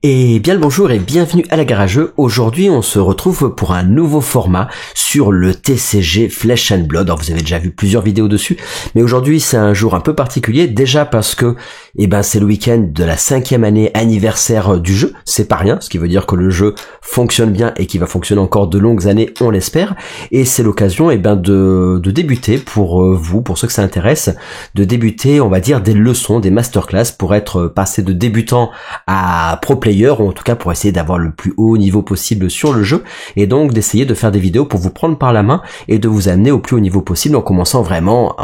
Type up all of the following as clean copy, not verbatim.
Et bien le bonjour et bienvenue à la Garageux. Aujourd'hui on se retrouve pour un nouveau format sur le TCG Flesh and Blood. Alors vous avez déjà vu plusieurs vidéos dessus, mais aujourd'hui c'est un jour un peu particulier, déjà parce que c'est le week-end de la 5e année anniversaire du jeu, c'est pas rien, ce qui veut dire que le jeu fonctionne bien et qu'il va fonctionner encore de longues années, on l'espère, et c'est l'occasion de débuter pour vous, pour ceux que ça intéresse, de débuter on va dire des leçons, des masterclass pour être passé de débutant à pro player, ou en tout cas pour essayer d'avoir le plus haut niveau possible sur le jeu, et donc d'essayer de faire des vidéos pour vous prendre par la main et de vous amener au plus haut niveau possible en commençant vraiment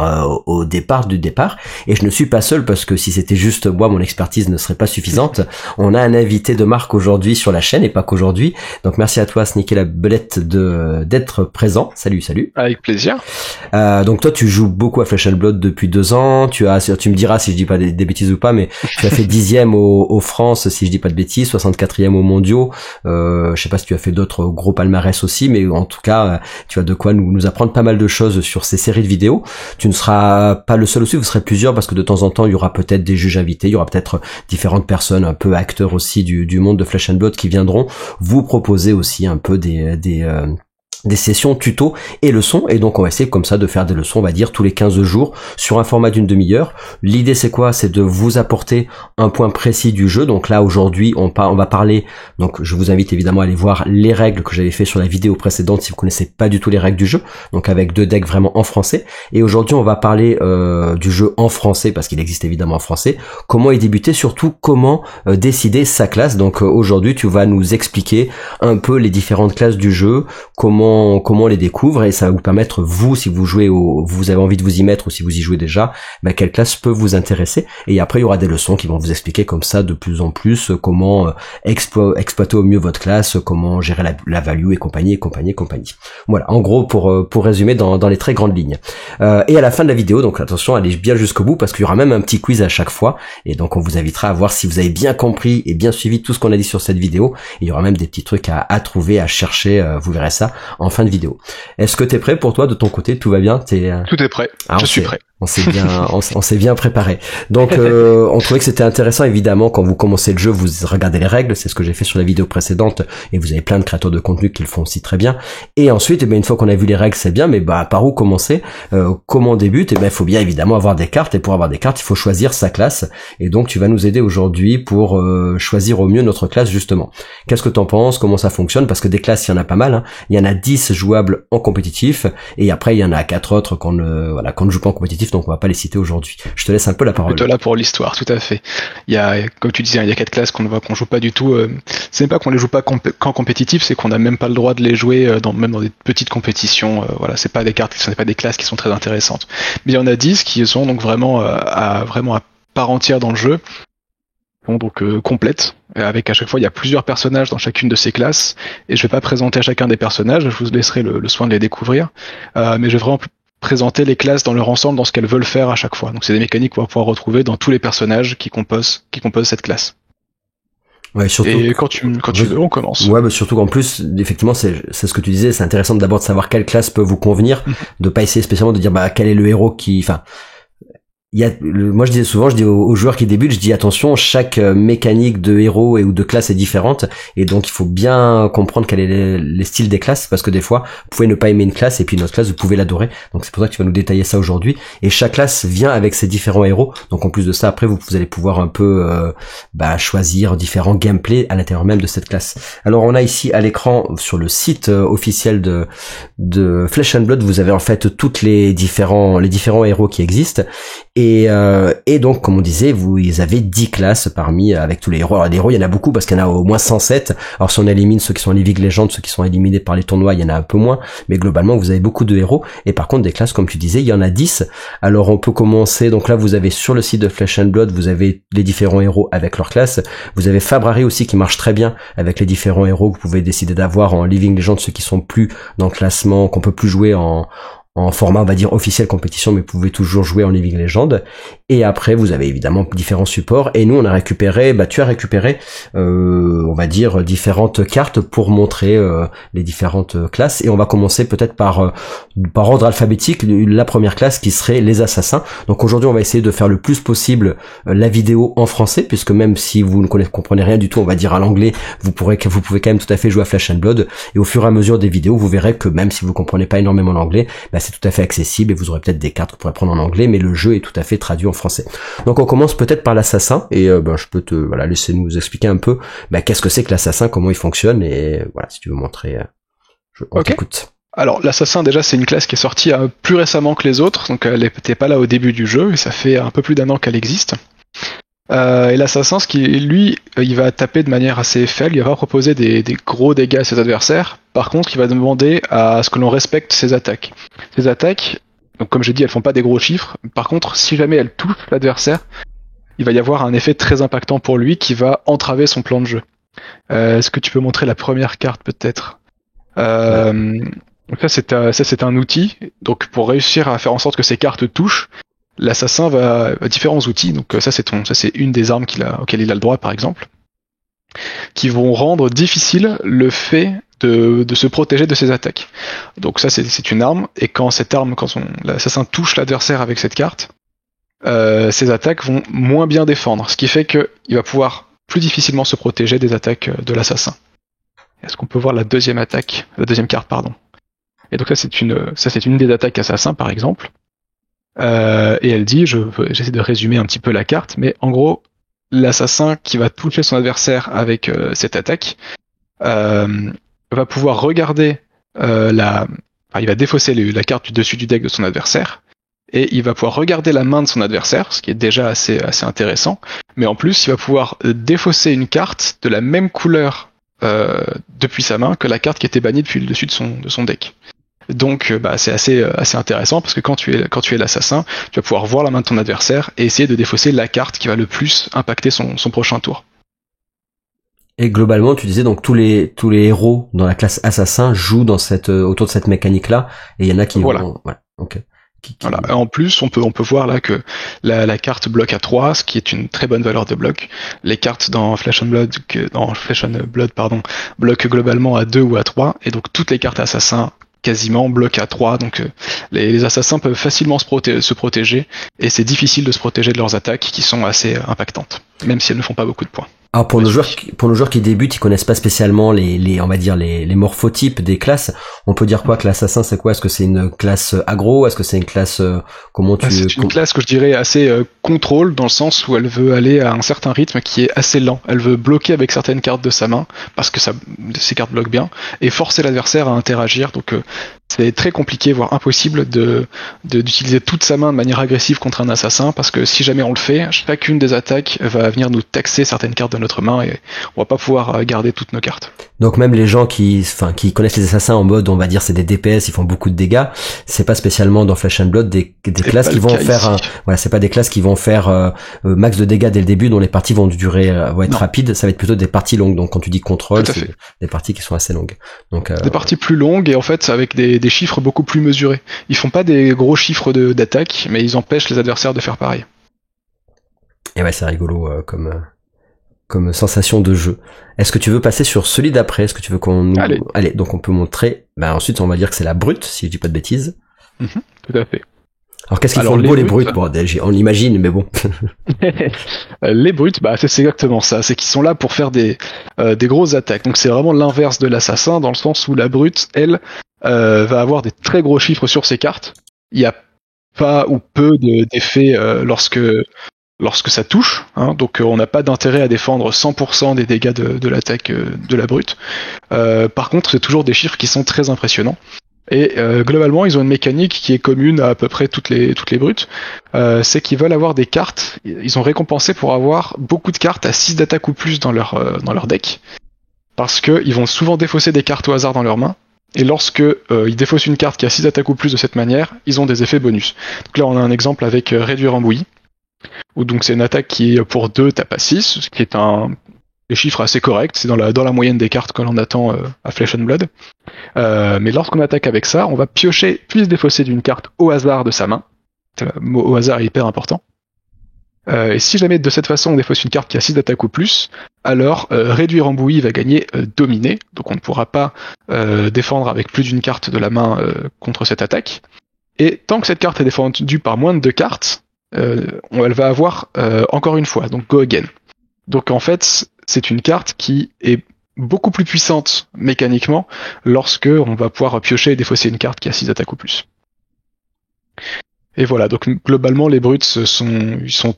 au départ du départ. Et je ne suis pas seul, parce que si c'était juste moi, mon expertise ne serait pas suffisante. On a un invité de marque aujourd'hui sur la chaîne, et pas qu'aujourd'hui, donc merci à toi Sneaky la belette d'être présent. Salut. Avec plaisir. Donc toi tu joues beaucoup à Flesh and Blood depuis 2 ans, tu me diras si je dis pas des bêtises ou pas, mais tu as fait 10e au France si je dis pas de bêtises, 64e aux mondiaux, je sais pas si tu as fait d'autres gros palmarès aussi, mais en tout cas tu as de quoi nous apprendre pas mal de choses sur ces séries de vidéos. Tu ne seras pas le seul aussi, vous serez plusieurs, parce que de temps en temps il y aura peut-être des juges invités, il y aura peut-être différentes personnes, un peu acteurs aussi du monde de Flesh and Blood, qui viendront vous proposer aussi un peu des sessions tuto et leçons, et donc on va essayer comme ça de faire des leçons, on va dire tous les 15 jours sur un format d'une demi-heure. L'idée c'est quoi? C'est de vous apporter un point précis du jeu. Donc là aujourd'hui on va parler, donc je vous invite évidemment à aller voir les règles que j'avais fait sur la vidéo précédente si vous connaissez pas du tout les règles du jeu, donc avec 2 decks vraiment en français. Et aujourd'hui on va parler du jeu en français, parce qu'il existe évidemment en français, comment y débuter, surtout comment décider sa classe. Donc aujourd'hui tu vas nous expliquer un peu les différentes classes du jeu, comment on les découvre, et ça va vous permettre, vous, si vous jouez vous avez envie de vous y mettre, ou si vous y jouez déjà, quelle classe peut vous intéresser. Et après il y aura des leçons qui vont vous expliquer comme ça de plus en plus comment exploiter au mieux votre classe, comment gérer la value et compagnie. Voilà, en gros pour résumer dans les très grandes lignes. Et à la fin de la vidéo, donc attention, allez bien jusqu'au bout, parce qu'il y aura même un petit quiz à chaque fois, et donc on vous invitera à voir si vous avez bien compris et bien suivi tout ce qu'on a dit sur cette vidéo. Et il y aura même des petits trucs à trouver, à chercher, vous verrez ça en fin de vidéo. Est-ce que t'es prêt? Pour toi, de ton côté, tout va bien? Tout est prêt. Je suis prêt. On s'est bien préparé. Donc on trouvait que c'était intéressant, évidemment, quand vous commencez le jeu, vous regardez les règles, c'est ce que j'ai fait sur la vidéo précédente, et vous avez plein de créateurs de contenu qui le font aussi très bien. Et ensuite, une fois qu'on a vu les règles, c'est bien, mais par où commencer? Comment on débute? Il faut bien évidemment avoir des cartes, et pour avoir des cartes, il faut choisir sa classe. Et donc tu vas nous aider aujourd'hui pour choisir au mieux notre classe, justement. Qu'est-ce que t'en penses? Comment ça fonctionne? Parce que des classes, il y en a pas mal, hein. Il y en a 10 jouables en compétitif, et après il y en a 4 autres qu'on ne joue pas en compétitif, donc on va pas les citer aujourd'hui. Je te laisse un peu la parole. Plutôt là pour l'histoire, tout à fait. Il y a, comme tu disais, il y a 4 classes qu'on joue pas du tout. C'est même pas qu'on les joue pas qu'en compétitif, c'est qu'on a même pas le droit de les jouer même dans des petites compétitions. C'est pas des cartes, ce n'est pas des classes qui sont très intéressantes. Mais il y en a 10 qui sont donc vraiment à part entière dans le jeu. Donc complète, avec à chaque fois il y a plusieurs personnages dans chacune de ces classes, et je vais pas présenter à chacun des personnages, je vous laisserai le soin de les découvrir, mais je vais vraiment présenter les classes dans leur ensemble, dans ce qu'elles veulent faire à chaque fois. Donc c'est des mécaniques qu'on va pouvoir retrouver dans tous les personnages qui composent cette classe. Ouais, surtout. Et quand tu veux, on commence. Ouais, surtout qu'en plus, effectivement, c'est ce que tu disais, c'est intéressant d'abord de savoir quelle classe peut vous convenir, de pas essayer spécialement de dire quel est le héros moi je dis aux joueurs qui débutent, je dis attention, chaque mécanique de héros ou de classe est différente, et donc il faut bien comprendre quel est les styles des classes, parce que des fois vous pouvez ne pas aimer une classe et puis une autre classe vous pouvez l'adorer. Donc c'est pour ça que tu vas nous détailler ça aujourd'hui, et chaque classe vient avec ses différents héros. Donc en plus de ça, après vous allez pouvoir un peu choisir différents gameplays à l'intérieur même de cette classe. Alors on a ici à l'écran sur le site officiel de Flesh and Blood, vous avez en fait toutes les différents héros qui existent. Et donc, comme on disait, ils avaient 10 classes avec tous les héros. Alors, les héros, il y en a beaucoup parce qu'il y en a au moins 107. Alors, si on élimine ceux qui sont en Living Legends, ceux qui sont éliminés par les tournois, il y en a un peu moins. Mais globalement, vous avez beaucoup de héros. Et par contre, des classes, comme tu disais, il y en a 10. Alors, on peut commencer. Donc là, vous avez sur le site de Flesh and Blood, vous avez les différents héros avec leur classe. Vous avez Fabrari aussi qui marche très bien avec les différents héros que vous pouvez décider d'avoir en Living Legends, ceux qui sont plus dans le classement, qu'on peut plus jouer en format, on va dire, officiel compétition, mais vous pouvez toujours jouer en Living Legend. Et après, vous avez évidemment différents supports. Et nous, on a récupéré, tu as récupéré, on va dire, différentes cartes pour montrer les différentes classes. Et on va commencer peut-être par ordre alphabétique, la première classe qui serait les assassins. Donc aujourd'hui, on va essayer de faire le plus possible la vidéo en français, puisque même si vous ne comprenez rien du tout, on va dire à l'anglais, vous pouvez quand même tout à fait jouer à Flesh and Blood. Et au fur et à mesure des vidéos, vous verrez que même si vous comprenez pas énormément l'anglais, c'est tout à fait accessible et vous aurez peut-être des cartes que vous pourrez prendre en anglais, mais le jeu est tout à fait traduit en français. Donc on commence peut-être par l'assassin et je peux te laisser nous expliquer un peu qu'est-ce que c'est que l'assassin, comment il fonctionne et voilà, si tu veux montrer, on t'écoute. Alors l'assassin déjà c'est une classe qui est sortie plus récemment que les autres, donc elle n'était pas là au début du jeu et ça fait un peu plus d'1 an qu'elle existe. Et l'assassin, il va taper de manière assez faible, il va proposer des gros dégâts à ses adversaires. Par contre, il va demander à ce que l'on respecte ses attaques. Ses attaques, donc comme j'ai dit, elles font pas des gros chiffres. Par contre, si jamais elles touchent l'adversaire, il va y avoir un effet très impactant pour lui qui va entraver son plan de jeu. Est-ce que tu peux montrer la première carte peut-être ? Donc ça c'est un outil. Donc pour réussir à faire en sorte que ces cartes touchent, l'assassin va à différents outils, donc ça c'est une des armes auxquelles il a le droit par exemple, qui vont rendre difficile le fait de se protéger de ses attaques. Donc ça c'est une arme, et quand l'assassin touche l'adversaire avec cette carte, ses attaques vont moins bien défendre, ce qui fait qu'il va pouvoir plus difficilement se protéger des attaques de l'assassin. Est-ce qu'on peut voir la deuxième carte, pardon. Et donc ça c'est une des attaques assassin par exemple. Et elle dit, j'essaie de résumer un petit peu la carte, mais en gros, l'assassin qui va toucher son adversaire avec cette attaque va pouvoir regarder il va défausser la carte du dessus du deck de son adversaire, et il va pouvoir regarder la main de son adversaire, ce qui est déjà assez intéressant, mais en plus, il va pouvoir défausser une carte de la même couleur depuis sa main que la carte qui était bannie depuis le dessus de son deck. Donc c'est assez intéressant parce que quand tu es l'assassin, tu vas pouvoir voir la main de ton adversaire et essayer de défausser la carte qui va le plus impacter son prochain tour. Et globalement, tu disais donc tous les héros dans la classe assassin jouent autour de cette mécanique là, et il y en a qui vont OK. Voilà. En plus, on peut voir là que la carte bloque à 3, ce qui est une très bonne valeur de bloc. Les cartes dans Flesh and Blood bloquent globalement à 2 ou à 3, et donc toutes les cartes assassins quasiment bloquent à 3, donc les assassins peuvent facilement se protéger, et c'est difficile de se protéger de leurs attaques qui sont assez impactantes, même si elles ne font pas beaucoup de points. Alors pour nos joueurs qui débutent, ils connaissent pas spécialement les on va dire les morphotypes des classes. On peut dire quoi que l'assassin c'est quoi? Est-ce que c'est une classe aggro? Est-ce que c'est une classe c'est une classe que je dirais assez contrôle, dans le sens où elle veut aller à un certain rythme qui est assez lent. Elle veut bloquer avec certaines cartes de sa main parce que ces cartes bloquent bien, et forcer l'adversaire à interagir. Donc c'est très compliqué, voire impossible d'utiliser toute sa main de manière agressive contre un assassin, parce que si jamais on le fait, chacune des attaques va venir nous taxer certaines cartes de notre main, et on va pas pouvoir garder toutes nos cartes. Donc même les gens qui connaissent les assassins en mode, on va dire, c'est des DPS, ils font beaucoup de dégâts, c'est pas spécialement dans Flesh and Blood des classes qui vont faire c'est pas des classes qui vont faire max de dégâts dès le début, dont les parties vont être rapides, ça va être plutôt des parties longues. Donc quand tu dis contrôle, c'est des parties qui sont assez longues. Donc des parties plus longues, et en fait avec des chiffres beaucoup plus mesurés. Ils font pas des gros chiffres d'attaque, mais ils empêchent les adversaires de faire pareil. Et c'est rigolo comme sensation de jeu. Est-ce que tu veux passer sur celui d'après? Est-ce que tu veux qu'on... Allez, donc on peut montrer... ensuite, on va dire que c'est la brute, si je dis pas de bêtises. Tout à fait. Alors, qu'est-ce qu'ils font de beau, les brutes? Bon, on l'imagine, mais bon. Les brutes, c'est exactement ça. C'est qu'ils sont là pour faire des grosses attaques. Donc, c'est vraiment l'inverse de l'assassin, dans le sens où la brute, elle, va avoir des très gros chiffres sur ses cartes. Il y a pas ou peu d'effets lorsque ça touche, donc on n'a pas d'intérêt à défendre 100% des dégâts de l'attaque de la brute. Par contre, c'est toujours des chiffres qui sont très impressionnants. Et globalement, ils ont une mécanique qui est commune à peu près toutes les brutes. C'est qu'ils veulent avoir des cartes. Ils ont récompensé pour avoir beaucoup de cartes à 6 d'attaque ou plus dans leur deck, parce qu'ils vont souvent défausser des cartes au hasard dans leurs mains. Et lorsque ils défaussent une carte qui a 6 attaques ou plus de cette manière, ils ont des effets bonus. Donc là, on a un exemple avec Réduire en bouillie, où donc c'est une attaque qui pour 2 tape à 6, ce qui est un les chiffres assez corrects, c'est dans la moyenne des cartes que l'on attend à Flesh and Blood. Mais lorsqu'on attaque avec ça, on va piocher puis se défausser d'une carte au hasard de sa main. Le mot au hasard est hyper important. Et si jamais de cette façon on défausse une carte qui a 6 d'attaque ou plus, alors réduire en bouillie va gagner dominer, donc on ne pourra pas défendre avec plus d'une carte de la main contre cette attaque. Et tant que cette carte est défendue par moins de 2 cartes, elle va avoir encore une fois, donc go again. Donc en fait, c'est une carte qui est beaucoup plus puissante mécaniquement lorsque on va pouvoir piocher et défausser une carte qui a 6 d'attaque ou plus. Et voilà, donc globalement les brutes ils sont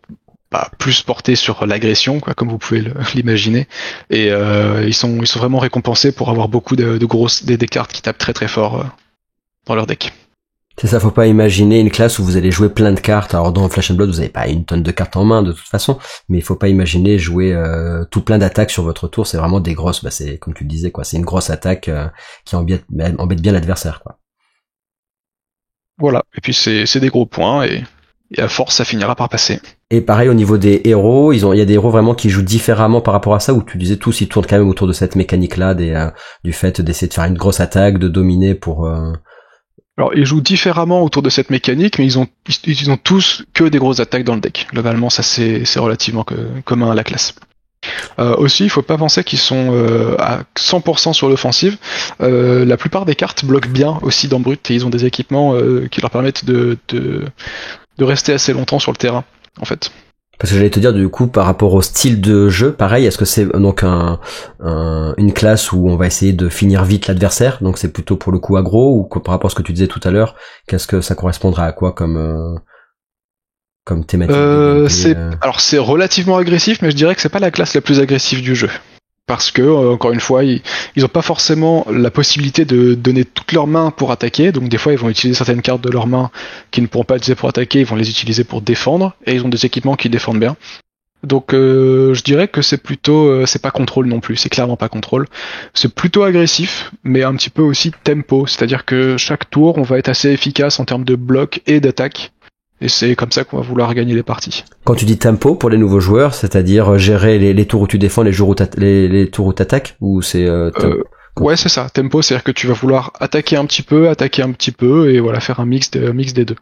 plus portés sur l'agression, quoi, comme vous pouvez l'imaginer, et ils sont vraiment récompensés pour avoir beaucoup de grosses des cartes qui tapent très très fort dans leur deck. C'est ça, faut pas imaginer une classe où vous allez jouer plein de cartes. Alors dans Flesh and Blood, vous avez pas une tonne de cartes en main de toute façon, mais il faut pas imaginer jouer tout plein d'attaques sur votre tour. C'est vraiment des grosses, c'est comme tu le disais, quoi. C'est une grosse attaque qui embête bien l'adversaire, quoi. Voilà, et puis c'est des gros points, et à force ça finira par passer. Et pareil au niveau des héros, il y a des héros vraiment qui jouent différemment par rapport à ça, où tu disais tous ils tournent quand même autour de cette mécanique-là, du fait d'essayer de faire une grosse attaque, de dominer pour... Alors ils jouent différemment autour de cette mécanique, mais ils ont tous que des grosses attaques dans le deck. Globalement, ça c'est relativement commun à la classe. Aussi, il faut pas penser qu'ils sont à 100% sur l'offensive. La plupart des cartes bloquent bien aussi dans Brut, et ils ont des équipements qui leur permettent de rester assez longtemps sur le terrain, en fait. Parce que j'allais te dire, du coup, par rapport au style de jeu, pareil, est-ce que c'est donc une classe où on va essayer de finir vite l'adversaire, donc c'est plutôt pour le coup aggro, ou par rapport à ce que tu disais tout à l'heure, qu'est-ce que ça correspondra à quoi comme thématique Alors c'est relativement agressif, mais je dirais que c'est pas la classe la plus agressive du jeu. Parce que, encore une fois, ils ont pas forcément la possibilité de donner toutes leurs mains pour attaquer, donc des fois ils vont utiliser certaines cartes de leurs mains qu'ils ne pourront pas utiliser pour attaquer, ils vont les utiliser pour défendre, et ils ont des équipements qui défendent bien. Donc je dirais que c'est plutôt, c'est pas contrôle non plus, c'est clairement pas contrôle. C'est plutôt agressif, mais un petit peu aussi tempo, c'est-à-dire que chaque tour on va être assez efficace en termes de bloc et d'attaque. Et c'est comme ça qu'on va vouloir gagner les parties. Quand tu dis tempo pour les nouveaux joueurs, c'est-à-dire gérer les tours où tu défends, les tours où t'attaques, ou c'est ouais, c'est ça. Tempo, c'est-à-dire que tu vas vouloir attaquer un petit peu, et voilà, faire un mix des deux.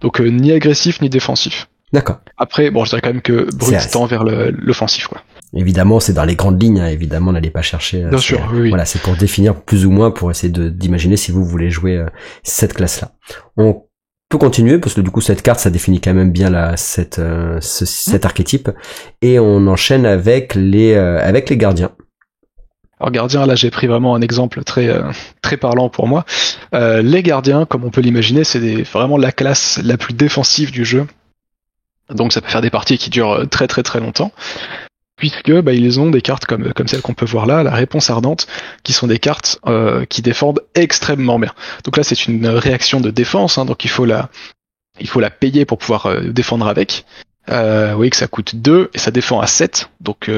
Donc ni agressif ni défensif. D'accord. Après, bon, je dirais quand même que Brut tend vers l'offensif, quoi. Évidemment, c'est dans les grandes lignes, hein, évidemment, n'allez pas chercher. Bien sûr, oui. Voilà, c'est pour définir plus ou moins, pour essayer d'imaginer si vous voulez jouer cette classe-là. On peut continuer parce que du coup cette carte ça définit quand même bien cet archétype, et on enchaîne avec les gardiens. Alors gardiens, là j'ai pris vraiment un exemple très très parlant pour moi. Les gardiens, comme on peut l'imaginer, c'est vraiment la classe la plus défensive du jeu. Donc ça peut faire des parties qui durent très très très longtemps, puisque ils ont des cartes comme celle qu'on peut voir là, la réponse ardente, qui sont des cartes qui défendent extrêmement bien. Donc là c'est une réaction de défense, hein, donc il faut la payer pour pouvoir défendre avec. Vous voyez que ça coûte 2 et ça défend à 7, donc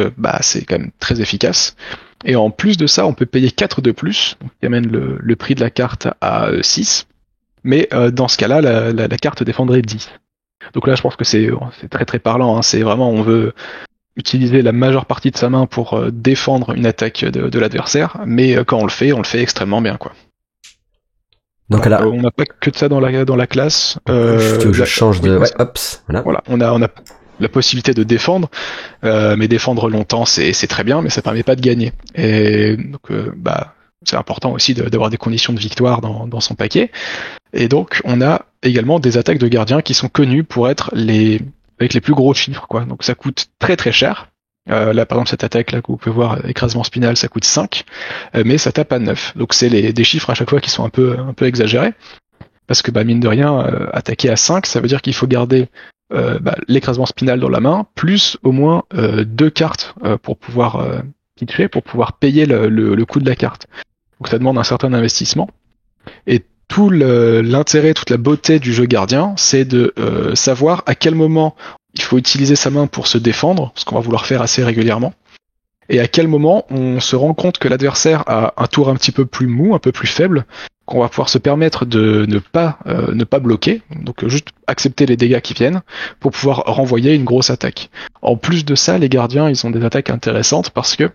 c'est quand même très efficace. Et en plus de ça, on peut payer 4 de plus, donc qui amène le prix de la carte à 6, mais dans ce cas-là, la carte défendrait 10. Donc là je pense que c'est très très parlant, hein, c'est vraiment on veut utiliser la majeure partie de sa main pour défendre une attaque de l'adversaire, mais quand on le fait extrêmement bien, quoi. Donc là, on n'a pas que de ça dans la classe. je change de... Ouais, hop, voilà. On a la possibilité de défendre, mais défendre longtemps c'est très bien, mais ça permet pas de gagner. Et donc c'est important aussi d'avoir des conditions de victoire dans son paquet. Et donc on a également des attaques de gardiens qui sont connues pour être avec les plus gros chiffres, quoi. Donc ça coûte très très cher. Là par exemple cette attaque là que vous pouvez voir, écrasement spinal, ça coûte 5, mais ça tape à 9. Donc c'est des chiffres à chaque fois qui sont un peu exagérés, parce que mine de rien, attaquer à 5, ça veut dire qu'il faut garder l'écrasement spinal dans la main, plus au moins 2 cartes pour pouvoir pitcher, pour pouvoir payer le coût de la carte. Donc ça demande un certain investissement. Et tout l'intérêt, toute la beauté du jeu gardien, c'est de savoir à quel moment il faut utiliser sa main pour se défendre, ce qu'on va vouloir faire assez régulièrement, et à quel moment on se rend compte que l'adversaire a un tour un petit peu plus mou, un peu plus faible, qu'on va pouvoir se permettre de ne pas bloquer, donc juste accepter les dégâts qui viennent pour pouvoir renvoyer une grosse attaque. En plus de ça, les gardiens, ils ont des attaques intéressantes parce que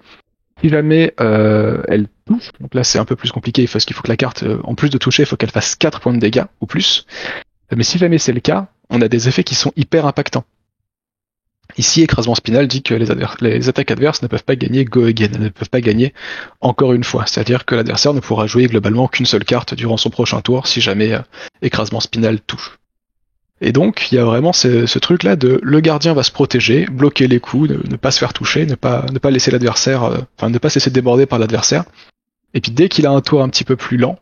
si jamais elle touche, donc là c'est un peu plus compliqué, parce qu'il faut que la carte, en plus de toucher, il faut qu'elle fasse 4 points de dégâts ou plus. Mais si jamais c'est le cas, on a des effets qui sont hyper impactants. Ici, écrasement spinal dit que les attaques adverses ne peuvent pas gagner go again, ne peuvent pas gagner encore une fois. C'est-à-dire que l'adversaire ne pourra jouer globalement qu'une seule carte durant son prochain tour si jamais écrasement spinal touche. Et donc, il y a vraiment ce truc-là de le gardien va se protéger, bloquer les coups, ne pas se faire toucher, ne pas laisser l'adversaire, ne pas se laisser déborder par l'adversaire. Et puis dès qu'il a un tour un petit peu plus lent,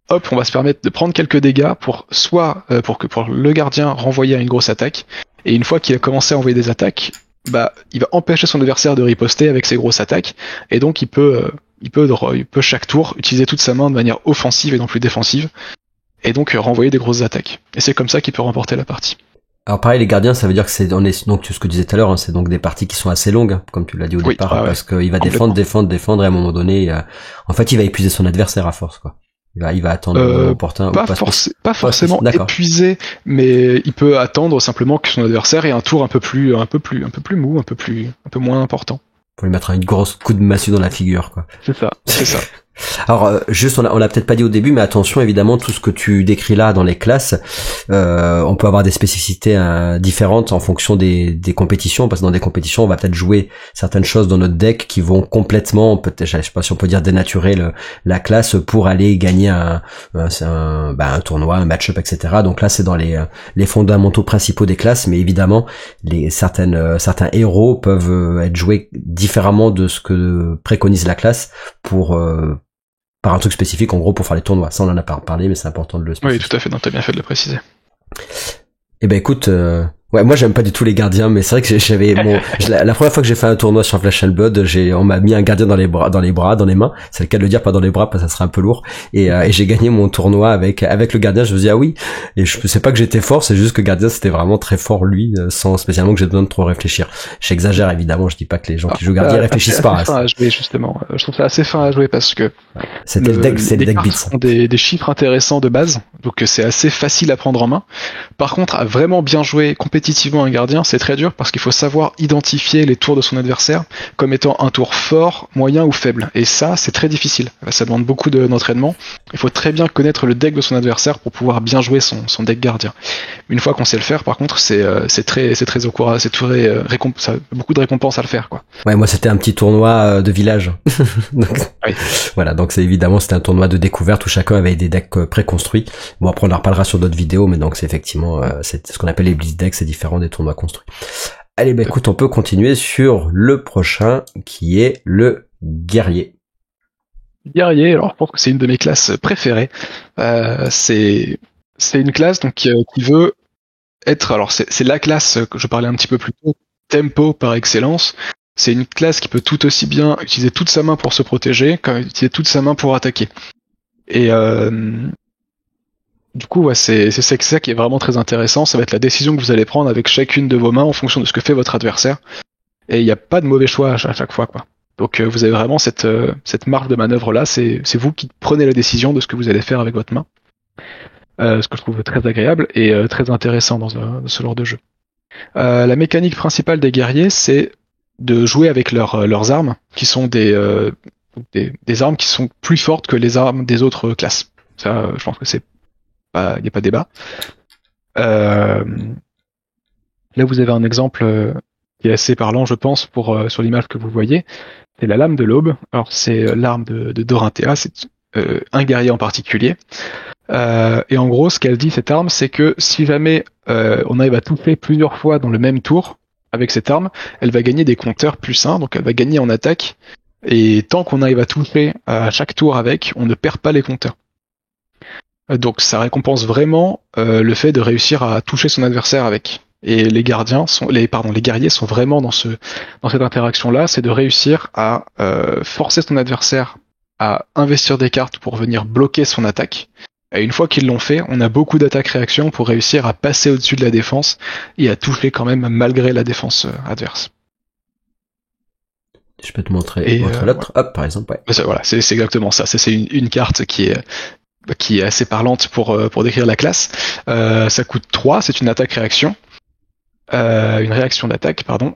hop, on va se permettre de prendre quelques dégâts pour pour le gardien renvoyer à une grosse attaque. Et une fois qu'il a commencé à envoyer des attaques, il va empêcher son adversaire de riposter avec ses grosses attaques. Et donc il peut chaque tour utiliser toute sa main de manière offensive et non plus défensive. Et donc renvoyer des grosses attaques. Et c'est comme ça qu'il peut remporter la partie. Alors pareil, les gardiens, ça veut dire que donc ce que tu disais tout à l'heure, hein, c'est donc des parties qui sont assez longues, hein, comme tu l'as dit au départ, parce qu'il va défendre, et à un moment donné, en fait, il va épuiser son adversaire à force, quoi. Il va attendre le moment opportun. Pas forcément épuisé, mais il peut attendre simplement que son adversaire ait un tour un peu plus mou, un peu moins important. Pour lui mettre un grosse coup de massue dans la figure, quoi. C'est ça. Alors juste on l'a peut-être pas dit au début, mais attention évidemment, tout ce que tu décris là dans les classes, on peut avoir des spécificités différentes en fonction des compétitions, parce que dans des compétitions on va peut-être jouer certaines choses dans notre deck qui vont complètement, peut-être, je sais pas si on peut dire, dénaturer la classe pour aller gagner un tournoi, un match-up, etc. Donc là c'est dans les fondamentaux principaux des classes, mais évidemment certains héros peuvent être joués différemment de ce que préconise la classe par un truc spécifique, en gros, pour faire les tournois. Ça, on en a pas parlé, mais c'est important de le spécifier. Oui, tout à fait. Non, t'as bien fait de le préciser. Eh ben, écoute, moi, j'aime pas du tout les gardiens, mais c'est vrai que j'avais la première fois que j'ai fait un tournoi sur Flesh and Blood, on m'a mis un gardien dans les les mains. C'est le cas de le dire, pas dans les bras, parce que ça serait un peu lourd. Et j'ai gagné mon tournoi avec le gardien. Je me dis, ah oui. Et je sais pas que j'étais fort, c'est juste que le gardien, c'était vraiment très fort, lui, sans spécialement que j'ai besoin de trop réfléchir. J'exagère, évidemment. Je dis pas que les gens qui jouent gardien réfléchissent pas. C'est fin à jouer, justement. Je trouve ça assez fin à jouer parce que c'est le deck beats. Ont des chiffres intéressants de base, donc c'est assez facile à prendre en main. Par contre, à vraiment bien jouer compétitivement un gardien, c'est très dur parce qu'il faut savoir identifier les tours de son adversaire comme étant un tour fort, moyen ou faible. Et ça, c'est très difficile. Ça demande beaucoup d'entraînement. Il faut très bien connaître le deck de son adversaire pour pouvoir bien jouer son deck gardien. Une fois qu'on sait le faire, par contre, c'est très encourageant, ça a beaucoup de récompenses à le faire, quoi. Ouais, moi c'était un petit tournoi de village. Donc, oui. Voilà, donc c'était un tournoi de découverte où chacun avait des decks préconstruits. Bon, après on en reparlera sur d'autres vidéos, mais donc c'est effectivement c'est ce qu'on appelle les blitz decks, c'est différent des tournois construits. Allez, écoute, on peut continuer sur le prochain qui est le guerrier. Guerrier, alors je pense que c'est une de mes classes préférées. C'est une classe donc qui veut être, alors c'est la classe que je parlais un petit peu plus tôt, tempo par excellence. C'est une classe qui peut tout aussi bien utiliser toute sa main pour se protéger qu'à utiliser toute sa main pour attaquer. Et du coup, ouais, c'est ça qui est vraiment très intéressant. Ça va être la décision que vous allez prendre avec chacune de vos mains en fonction de ce que fait votre adversaire. Et il n'y a pas de mauvais choix à chaque fois, quoi. Donc vous avez vraiment cette marge de manœuvre là. C'est vous qui prenez la décision de ce que vous allez faire avec votre main. Ce que je trouve très agréable et très intéressant dans ce genre de jeu. La mécanique principale des guerriers, c'est de jouer avec leurs armes, qui sont des armes qui sont plus fortes que les armes des autres classes. Ça, je pense que il n'y a pas débat. Là, vous avez un exemple qui est assez parlant, je pense, sur l'image que vous voyez. C'est la lame de l'aube. Alors, c'est l'arme de Dorinthea, c'est un guerrier en particulier. Et en gros, ce qu'elle dit, cette arme, c'est que si jamais on arrive à toucher plusieurs fois dans le même tour avec cette arme, elle va gagner des compteurs plus 1, donc elle va gagner en attaque. Et tant qu'on arrive à toucher à chaque tour avec, on ne perd pas les compteurs. Donc ça récompense vraiment le fait de réussir à toucher son adversaire avec. Et les guerriers sont vraiment dans cette interaction-là, c'est de réussir à forcer son adversaire à investir des cartes pour venir bloquer son attaque. Et une fois qu'ils l'ont fait, on a beaucoup d'attaques-réactions pour réussir à passer au-dessus de la défense et à toucher quand même malgré la défense adverse. Je peux te montrer l'autre, hop, par exemple. Ouais. Voilà, c'est exactement ça. C'est une carte qui est qui est assez parlante pour décrire la classe. Ça coûte 3, c'est une attaque-réaction. Une réaction d'attaque, pardon.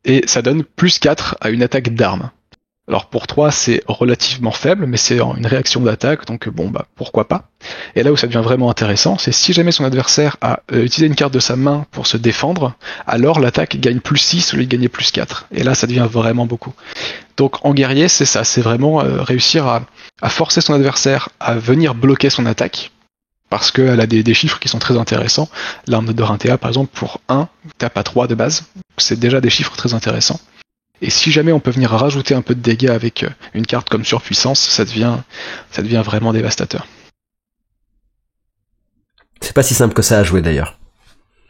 Et ça donne plus 4 à une attaque d'arme. Alors pour 3, c'est relativement faible, mais c'est une réaction d'attaque, donc bon, bah pourquoi pas. Et là où ça devient vraiment intéressant, c'est si jamais son adversaire a utilisé une carte de sa main pour se défendre, alors l'attaque gagne plus 6 au lieu de gagner plus 4. Et là, ça devient vraiment beaucoup. Donc en guerrier, c'est ça, c'est vraiment réussir à forcer son adversaire à venir bloquer son attaque, parce qu'elle a des chiffres qui sont très intéressants. L'arme de Dorinthea, par exemple, pour 1, tape à 3 de base, c'est déjà des chiffres très intéressants. Et si jamais on peut venir rajouter un peu de dégâts avec une carte comme surpuissance, ça devient vraiment dévastateur. C'est pas si simple que ça à jouer d'ailleurs.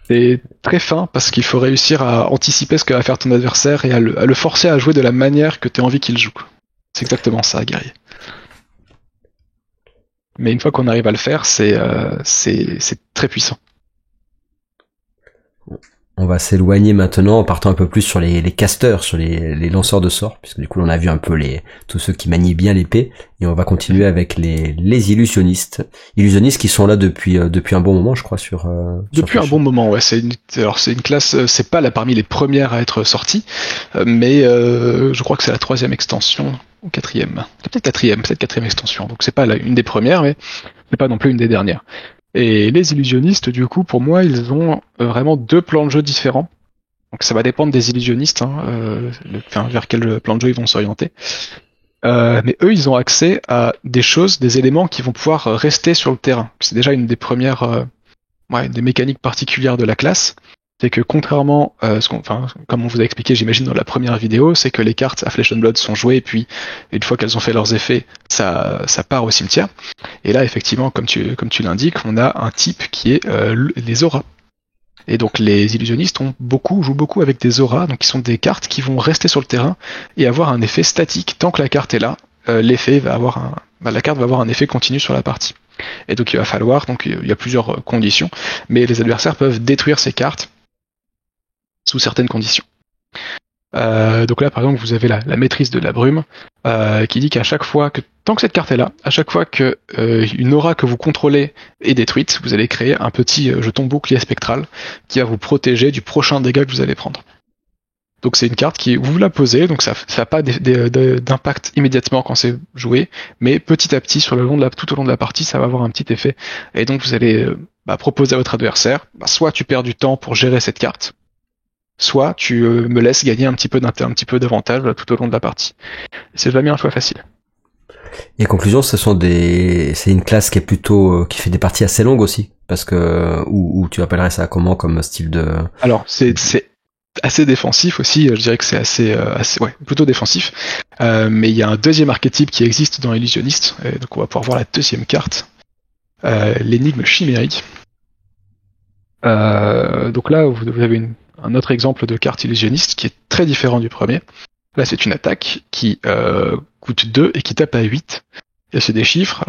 C'est très fin parce qu'il faut réussir à anticiper ce que va faire ton adversaire et à le forcer à jouer de la manière que tu as envie qu'il joue. C'est exactement ça, guerrier. Mais une fois qu'on arrive à le faire, c'est très puissant. On va s'éloigner maintenant en partant un peu plus sur les casteurs, sur les lanceurs de sorts, puisque du coup on a vu un peu tous ceux qui manient bien l'épée, et on va continuer avec les illusionnistes qui sont là depuis un bon moment, je crois, depuis un bon moment, ouais. C'est une classe, c'est pas là parmi les premières à être sortie, mais je crois que c'est la 3e extension ou 4e, peut-être quatrième extension. Donc c'est pas une des premières, mais c'est pas non plus une des dernières. Et les illusionnistes, du coup, pour moi, ils ont vraiment 2 plans de jeu différents. Donc ça va dépendre des illusionnistes, vers quel plan de jeu ils vont s'orienter. Mais eux, ils ont accès à des choses, des éléments qui vont pouvoir rester sur le terrain. C'est déjà une des premières, des mécaniques particulières de la classe. C'est que contrairement, comme on vous a expliqué, j'imagine dans la première vidéo, c'est que les cartes à Flesh and Blood sont jouées, et puis une fois qu'elles ont fait leurs effets, ça part au cimetière. Et là, effectivement, comme tu l'indiques, on a un type qui est les auras. Et donc les illusionnistes jouent beaucoup avec des auras, donc qui sont des cartes qui vont rester sur le terrain et avoir un effet statique. Tant que la carte est là, l'effet va avoir la carte va avoir un effet continu sur la partie. Et donc il va falloir, il y a plusieurs conditions, mais les adversaires peuvent détruire ces cartes sous certaines conditions. Donc là, par exemple, vous avez la maîtrise de la brume, qui dit qu'à chaque fois tant que cette carte est là, à chaque fois que une aura que vous contrôlez est détruite, vous allez créer un petit jeton bouclier spectral qui va vous protéger du prochain dégât que vous allez prendre. Donc c'est une carte qui, vous la posez, donc ça n'a pas d'impact immédiatement quand c'est joué, mais petit à petit, tout au long de la partie, ça va avoir un petit effet. Et donc vous allez proposer à votre adversaire, soit tu perds du temps pour gérer cette carte, soit tu me laisses gagner un petit peu d'avantage tout au long de la partie. C'est jamais un choix facile. Et conclusion, c'est une classe qui est plutôt qui fait des parties assez longues aussi, parce que ou tu appellerais ça comment comme style de. Alors c'est assez défensif aussi. Je dirais que c'est assez plutôt défensif. Mais il y a un deuxième archétype qui existe dans Illusionniste, donc on va pouvoir voir la deuxième carte, l'énigme chimérique. Donc là, vous avez un autre exemple de carte illusionniste qui est très différent du premier. Là, c'est une attaque qui coûte 2 et qui tape à 8. Et c'est des chiffres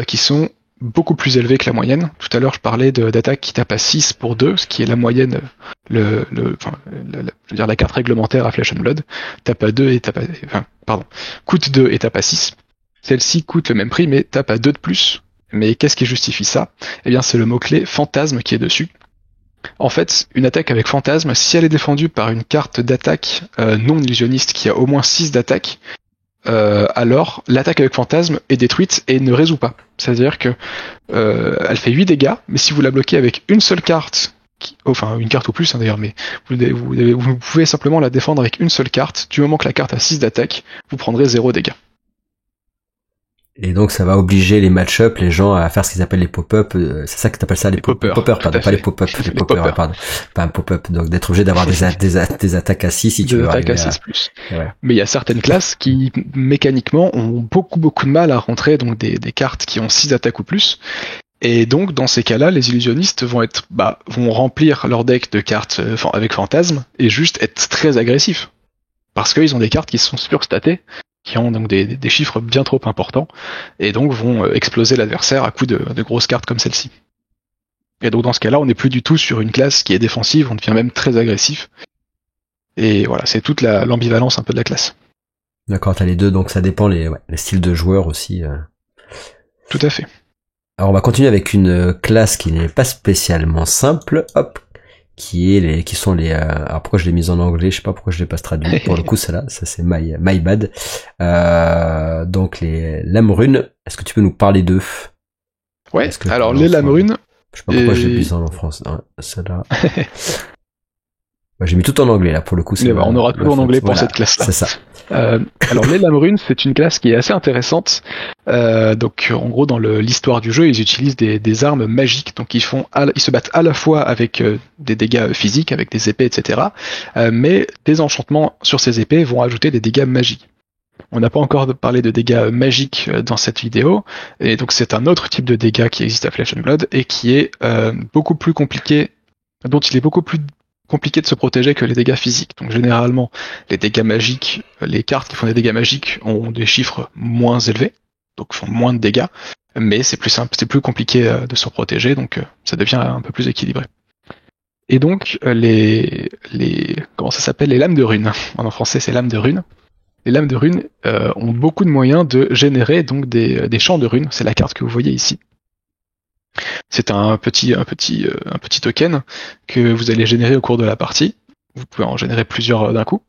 qui sont beaucoup plus élevés que la moyenne. Tout à l'heure, je parlais d'attaque qui tape à 6 pour 2, ce qui est la moyenne, je veux dire la carte réglementaire à Flesh and Blood, tape à 2 et coûte 2 et tape à 6. Celle-ci coûte le même prix, mais tape à 2 de plus. Mais qu'est-ce qui justifie ça? Eh bien, c'est le mot-clé fantasme qui est dessus. En fait, une attaque avec fantasme, si elle est défendue par une carte d'attaque non illusionniste qui a au moins 6 d'attaque, alors l'attaque avec fantasme est détruite et ne résout pas. C'est-à-dire que elle fait 8 dégâts, mais si vous la bloquez avec une seule carte, une carte ou plus d'ailleurs, mais vous pouvez simplement la défendre avec une seule carte, du moment que la carte a 6 d'attaque, vous prendrez 0 dégâts. Et donc ça va obliger les match-up, les gens à faire ce qu'ils appellent les pop-up, c'est ça que t'appelles ça, les poppers, pardon, pas les pop-up, les poppers, ouais, pardon, pas un pop-up, donc d'être obligé d'avoir des attaques à 6 si tu veux arriver à 6 plus. Ouais. Mais il y a certaines classes qui mécaniquement ont beaucoup de mal à rentrer donc des cartes qui ont 6 attaques ou plus. Et donc dans ces cas-là, les illusionnistes vont remplir leur deck de cartes avec fantasme et juste être très agressifs parce qu'ils ont des cartes qui sont surstatées, qui ont donc des chiffres bien trop importants, et donc vont exploser l'adversaire à coups de grosses cartes comme celle-ci. Et donc dans ce cas-là, on n'est plus du tout sur une classe qui est défensive, on devient même très agressif. Et voilà, c'est toute l'ambivalence un peu de la classe. D'accord, t'as les deux, donc ça dépend les styles de joueurs aussi. Tout à fait. Alors on va continuer avec une classe qui n'est pas spécialement simple, hop, qui sont les alors pourquoi je l'ai mise en anglais, je sais pas pourquoi je l'ai pas traduit. Pour le coup ça c'est my bad. Donc les lames runes, est-ce que tu peux nous parler d'eux? Ouais, alors les lames runes, je sais pas pourquoi je l'ai mis en France. Celle-là. J'ai mis tout en anglais là pour le coup. On aura tout en anglais pour cette classe-là. C'est ça. Alors les lames runes, c'est une classe qui est assez intéressante. Donc en gros dans l'histoire du jeu, ils utilisent des armes magiques. Donc ils se battent à la fois avec des dégâts physiques, avec des épées, etc. Mais des enchantements sur ces épées vont ajouter des dégâts magiques. On n'a pas encore parlé de dégâts magiques dans cette vidéo, et donc c'est un autre type de dégâts qui existe à Flesh and Blood et qui est beaucoup plus compliqué, dont il est beaucoup plus compliqué de se protéger que les dégâts physiques. Donc généralement, les dégâts magiques, les cartes qui font des dégâts magiques ont des chiffres moins élevés, donc font moins de dégâts, mais c'est plus simple, c'est plus compliqué de se protéger, donc ça devient un peu plus équilibré. Et donc comment ça s'appelle, les lames de runes. En français, c'est lames de runes. Les lames de runes ont beaucoup de moyens de générer donc des champs de runes. C'est la carte que vous voyez ici. C'est un petit token que vous allez générer au cours de la partie. Vous pouvez en générer plusieurs d'un coup.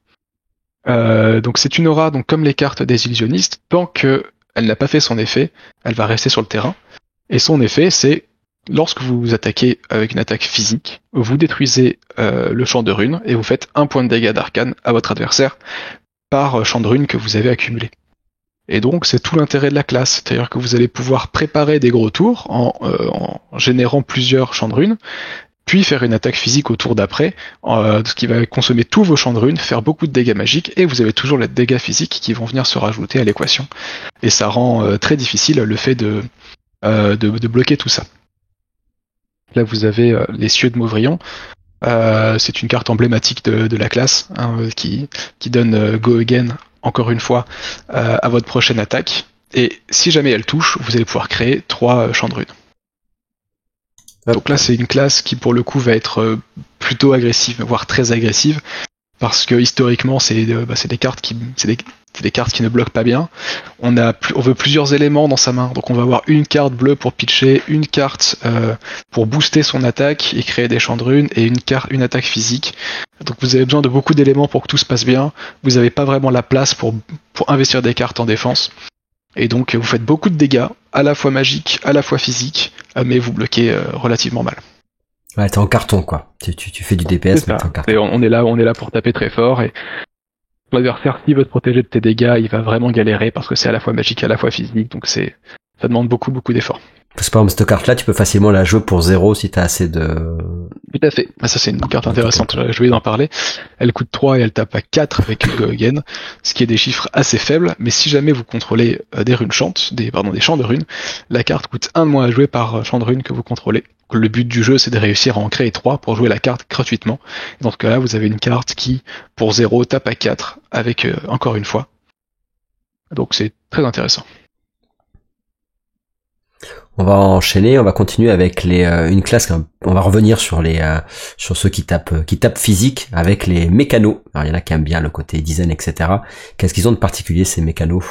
Donc c'est une aura, donc comme les cartes des illusionnistes, tant qu'elle n'a pas fait son effet, elle va rester sur le terrain. Et son effet, c'est lorsque vous attaquez avec une attaque physique, vous détruisez le champ de runes et vous faites 1 point de dégâts d'arcane à votre adversaire par champ de runes que vous avez accumulé. Et donc c'est tout l'intérêt de la classe, c'est-à-dire que vous allez pouvoir préparer des gros tours en générant plusieurs champs de runes, puis faire une attaque physique au tour d'après, ce qui va consommer tous vos champs de runes, faire beaucoup de dégâts magiques, et vous avez toujours les dégâts physiques qui vont venir se rajouter à l'équation. Et ça rend très difficile le fait de bloquer tout ça. Là vous avez les cieux de Mauvrion. C'est une carte emblématique de la classe qui donne Go Again encore une fois à votre prochaine attaque, et si jamais elle touche, vous allez pouvoir créer 3 champs de runes. Donc là c'est une classe qui pour le coup va être plutôt agressive, voire très agressive, parce que historiquement c'est des cartes qui ne bloquent pas bien. On veut plusieurs éléments dans sa main, donc on va avoir une carte bleue pour pitcher, une carte pour booster son attaque et créer des champs de runes, et une attaque physique. Donc vous avez besoin de beaucoup d'éléments pour que tout se passe bien. Vous n'avez pas vraiment la place pour investir des cartes en défense. Et donc vous faites beaucoup de dégâts, à la fois magiques, à la fois physiques, mais vous bloquez relativement mal. Ouais, t'es en carton quoi. Tu fais du DPS, mais t'es en carton. Et on est là pour taper très fort, et l'adversaire, s'il veut te protéger de tes dégâts, il va vraiment galérer parce que c'est à la fois magique, à la fois physique, donc ça demande beaucoup d'efforts. Parce que par exemple, cette carte-là, tu peux facilement la jouer pour 0 si t'as assez de... Tout à fait. Ça, c'est une carte intéressante. Je voulais en parler. Elle coûte 3 et elle tape à 4 avec Go Again, ce qui est des chiffres assez faibles, mais si jamais vous contrôlez des runes chantes, des champs de runes, la carte coûte 1 de moins à jouer par champ de runes que vous contrôlez. Le but du jeu, c'est de réussir à en créer 3 pour jouer la carte gratuitement. Dans ce cas-là, vous avez une carte qui, pour 0, tape à 4 avec encore une fois. Donc c'est très intéressant. On va enchaîner, on va continuer avec une classe. On va revenir sur ceux qui tapent physique avec les mécanos. Alors il y en a qui aiment bien le côté design, etc. Qu'est-ce qu'ils ont de particulier ces mécanos,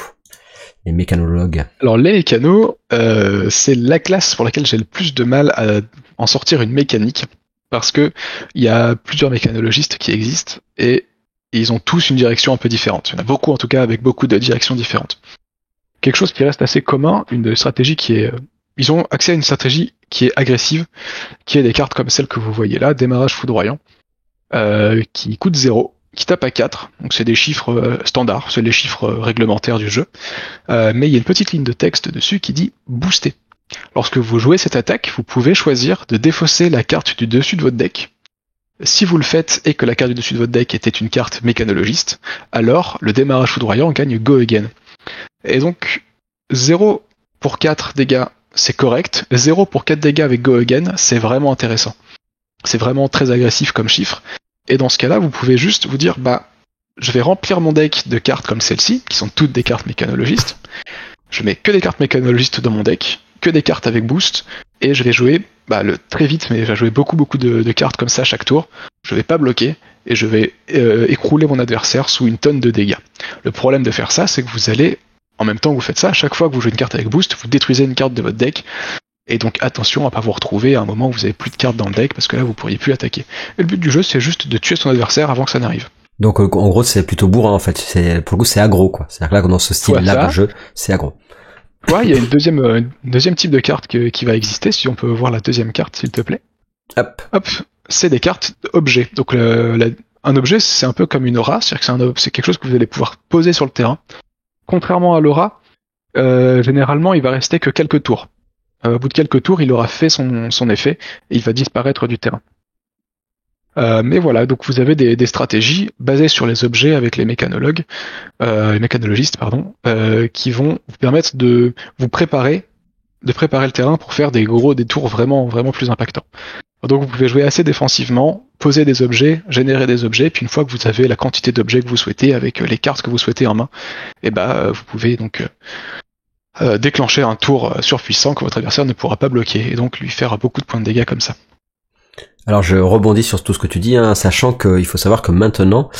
les mécanologues? Alors les mécanos, c'est la classe pour laquelle j'ai le plus de mal à en sortir une mécanique, parce que il y a plusieurs mécanologistes qui existent et ils ont tous une direction un peu différente. Il y en a beaucoup en tout cas avec beaucoup de directions différentes. Quelque chose qui reste assez commun, une stratégie qui est... Ils ont accès à une stratégie qui est agressive, qui est des cartes comme celle que vous voyez là, démarrage foudroyant, qui coûte 0, qui tape à 4, donc c'est des chiffres standards, c'est les chiffres réglementaires du jeu, mais il y a une petite ligne de texte dessus qui dit « booster ». Lorsque vous jouez cette attaque, vous pouvez choisir de défausser la carte du dessus de votre deck. Si vous le faites et que la carte du dessus de votre deck était une carte mécanologiste, alors le démarrage foudroyant gagne Go Again. Et donc, 0 pour 4 dégâts, c'est correct. 0 pour 4 dégâts avec Go Again, c'est vraiment intéressant. C'est vraiment très agressif comme chiffre. Et dans ce cas-là, vous pouvez juste vous dire, je vais remplir mon deck de cartes comme celle-ci, qui sont toutes des cartes mécanologistes. Je mets que des cartes mécanologistes dans mon deck, que des cartes avec boost, et je vais jouer très vite, mais je vais jouer beaucoup de cartes comme ça chaque tour. Je vais pas bloquer, et je vais écrouler mon adversaire sous une tonne de dégâts. Le problème de faire ça, c'est que vous allez En même temps que vous faites ça, à chaque fois que vous jouez une carte avec boost, vous détruisez une carte de votre deck. Et donc attention à pas vous retrouver à un moment où vous avez plus de cartes dans le deck, parce que là vous pourriez plus attaquer. Et le but du jeu, c'est juste de tuer son adversaire avant que ça n'arrive. Donc en gros c'est plutôt bourrin en fait, pour le coup c'est aggro quoi. C'est-à-dire que là dans ce style-là de jeu, c'est aggro. Ouais, il y a une deuxième type de carte qui va exister, si on peut voir la deuxième carte s'il te plaît. Hop, c'est des cartes objets. Donc un objet c'est un peu comme une aura, c'est-à-dire que c'est quelque chose que vous allez pouvoir poser sur le terrain. Contrairement à l'aura, généralement il va rester que quelques tours. Au bout de quelques tours, il aura fait son effet et il va disparaître du terrain. Mais voilà, donc vous avez des stratégies basées sur les objets avec les mécanologistes, qui vont vous permettre de vous préparer le terrain pour faire des tours vraiment, vraiment plus impactants. Donc vous pouvez jouer assez défensivement, poser des objets, générer des objets, puis une fois que vous avez la quantité d'objets que vous souhaitez avec les cartes que vous souhaitez en main, vous pouvez donc déclencher un tour surpuissant que votre adversaire ne pourra pas bloquer et donc lui faire beaucoup de points de dégâts comme ça. Alors je rebondis sur tout ce que tu dis, sachant qu'il faut savoir que maintenant,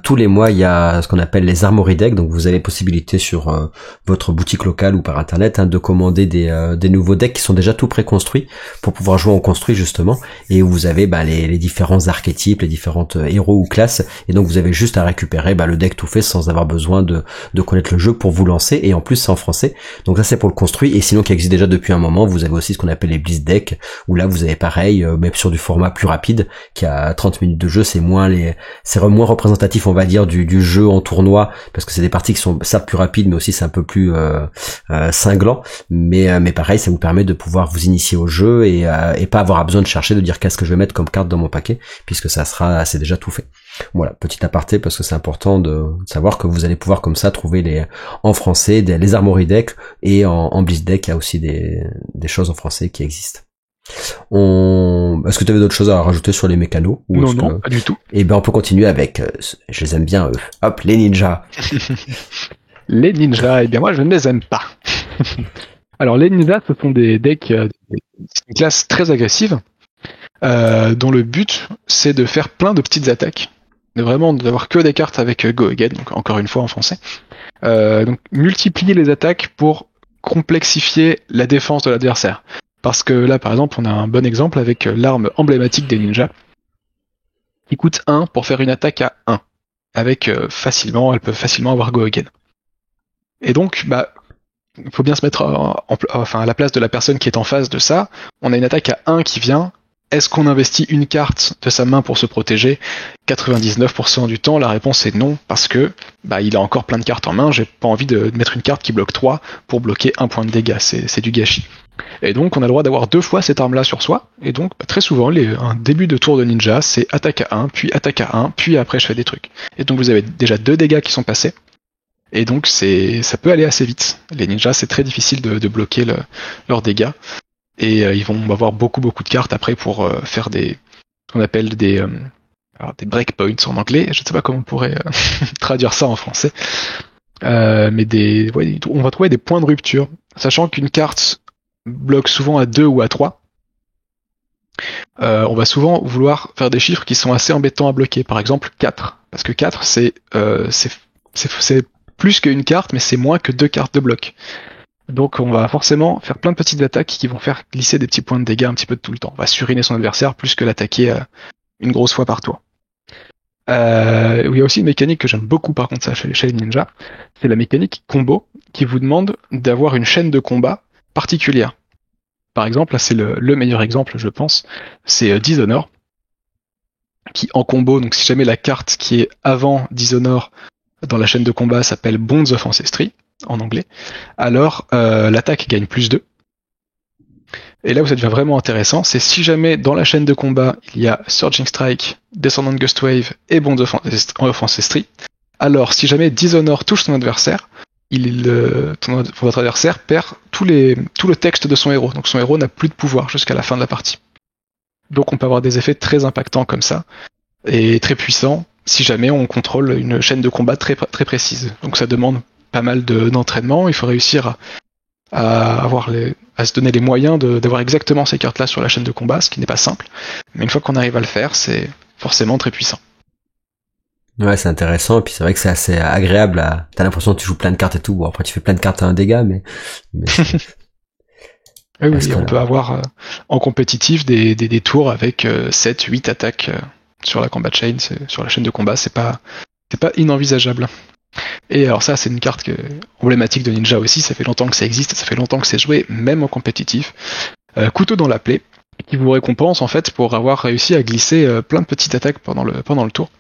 tous les mois, il y a ce qu'on appelle les Armory Decks, donc vous avez possibilité sur votre boutique locale ou par internet de commander des nouveaux decks qui sont déjà tout préconstruits pour pouvoir jouer en construit justement, et où vous avez les différents archétypes, les différentes héros ou classes, et donc vous avez juste à récupérer le deck tout fait sans avoir besoin de connaître le jeu pour vous lancer, et en plus c'est en français, donc ça c'est pour le construit, et sinon qui existe déjà depuis un moment, vous avez aussi ce qu'on appelle les Blitz Decks, où là vous avez pareil, même sur du format plus rapide, qui a 30 minutes de jeu, c'est moins représentatif, on va dire, du jeu en tournoi, parce que c'est des parties qui sont certes plus rapides, mais aussi c'est un peu plus cinglant, mais pareil, ça vous permet de pouvoir vous initier au jeu et pas avoir besoin de chercher, de dire qu'est-ce que je vais mettre comme carte dans mon paquet, puisque c'est déjà tout fait. Voilà, petit aparté, parce que c'est important de savoir que vous allez pouvoir comme ça trouver en français les Armory Decks, et en Blitz Deck, il y a aussi des choses en français qui existent. Est-ce que tu avais d'autres choses à rajouter sur les mécanos ou Non, pas du tout. Eh ben on peut continuer avec, je les aime bien eux. Hop, les ninjas. Les ninjas, eh bien moi je ne les aime pas. Alors les ninjas, ce sont des decks, une classe très agressive, dont le but c'est de faire plein de petites attaques, d'avoir que des cartes avec Go Again, donc encore une fois en français. Donc multiplier les attaques pour complexifier la défense de l'adversaire. Parce que là, par exemple, on a un bon exemple avec l'arme emblématique des ninjas, qui coûte 1 pour faire une attaque à 1. Avec elle peut facilement avoir Go Again. Et donc, il faut bien se mettre à la place de la personne qui est en face de ça. On a une attaque à 1 qui vient. Est-ce qu'on investit une carte de sa main pour se protéger ? 99% du temps, la réponse est non, parce que il a encore plein de cartes en main, j'ai pas envie de mettre une carte qui bloque 3 pour bloquer 1 point de dégâts, c'est du gâchis. Et donc on a le droit d'avoir 2 fois cette arme-là sur soi, et donc très souvent, un début de tour de ninja, c'est attaque à 1, puis attaque à 1, puis après je fais des trucs. Et donc vous avez déjà 2 dégâts qui sont passés, et donc ça peut aller assez vite. Les ninjas, c'est très difficile de bloquer leurs dégâts. Et ils vont avoir beaucoup de cartes après pour faire ce qu'on appelle des breakpoints en anglais. Je ne sais pas comment on pourrait traduire ça en français. Mais on va trouver des points de rupture, sachant qu'une carte bloque souvent à 2 ou à 3. On va souvent vouloir faire des chiffres qui sont assez embêtants à bloquer. Par exemple 4. Parce que 4 c'est plus qu'une carte, mais c'est moins que 2 cartes de bloc. Donc on va forcément faire plein de petites attaques qui vont faire glisser des petits points de dégâts un petit peu de tout le temps. On va suriner son adversaire plus que l'attaquer une grosse fois par tour. Il y a aussi une mécanique que j'aime beaucoup par contre ça chez les ninjas, c'est la mécanique combo qui vous demande d'avoir une chaîne de combat particulière. Par exemple, là c'est le meilleur exemple je pense, c'est Dishonor, qui en combo, donc si jamais la carte qui est avant Dishonor dans la chaîne de combat s'appelle Bonds of Ancestry, en anglais, alors l'attaque gagne plus 2. Et là où ça devient vraiment intéressant, c'est si jamais dans la chaîne de combat il y a Surging Strike, Descendant Gust Wave et Bonds of Ancestry, alors si jamais Dishonor touche ton adversaire, votre adversaire perd tout le texte de son héros, donc son héros n'a plus de pouvoir jusqu'à la fin de la partie. Donc on peut avoir des effets très impactants comme ça, et très puissants, si jamais on contrôle une chaîne de combat très, très précise. Donc ça demande pas mal d'entraînement, il faut réussir à se donner les moyens d'avoir exactement ces cartes-là sur la chaîne de combat, ce qui n'est pas simple, mais une fois qu'on arrive à le faire, c'est forcément très puissant. Ouais, c'est intéressant, et puis c'est vrai que c'est assez agréable t'as l'impression que tu joues plein de cartes et tout. Bon, après tu fais plein de cartes à un dégât, mais Oui, on peut avoir en compétitif des tours avec 7, 8 attaques sur la combat chain, sur la chaîne de combat, c'est pas inenvisageable. Et alors ça, c'est une carte emblématique de Ninja aussi, ça fait longtemps que ça existe, ça fait longtemps que c'est joué, même en compétitif. Couteau dans la plaie, qui vous récompense en fait pour avoir réussi à glisser plein de petites attaques pendant le tour.